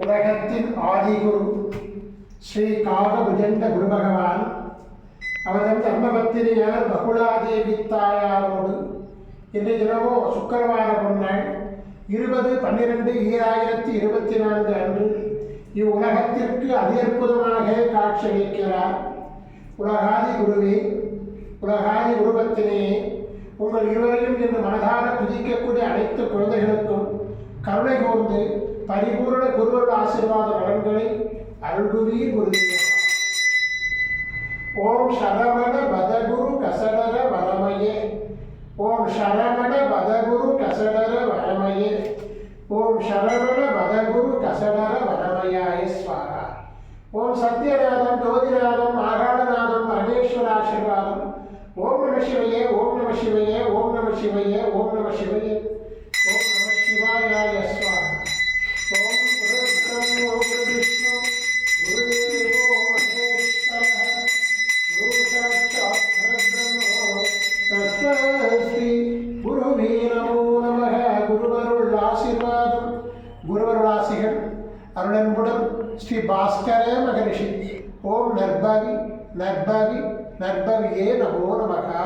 உலகத்தின் ஆதிகுரு ஸ்ரீ காகபுஜண்ட குரு பகவான் அவரது தர்மபத்தினியார் பகுலாதேவி தாயாரோடு இன்றைய தினமோ சுக்கரவார பொன்னாள் 20/12/2024 அன்று இவ்வுலகத்திற்கு அதி அற்புதமாக காட்சியளிக்கிறார். உலகாதி குருவே, உலகாதி குருபத்தினே, உங்கள் இருவரையும் இன்று மனதார துதிக்கக்கூடிய அனைத்து குழந்தைகளுக்கும் கருணை கூர்ந்து பரிபூர்ண குருவருள் ஆசீர்வாத நலன்களை அருள்குவீர் குருதேவா. ஓம் சரவண பதகுரு கசடர வரமயே, ஓம் சரவண பதகுரு கசடர வரமயே, ஓம் சரவண பதகுரு கசடர வரமயாய ஸ்வாகா. ஓம் சத்யநாதம் ஜோதிநாதம் ஆகாரநாதம் பரமேஸ்வராசீர்வாதம். ஓம் நம சிவையே, ஓம் நம சிவையே, ஓம் நம சிவையே, ஓம் நம சிவையே, ஓம் நம சிவாயாய ஸ்வாகா. ஓம் குருப்ரம்மோ குருவிஷ்ணு குருதேவோ மகேஸ்வரः குரு சாட்சாத் பரபிரம்மோ தஸ்மை ஸ்ரீ குருவே நமோ நமः. குருவருள் ஆசீர்வாதம், குருவருள் ஆசிகள் அருளன்புடன் ஸ்ரீ பாஸ்கர மகரிஷி. ஓம் நர்பவி நர்பவி நர்பவியே நமோ நமः.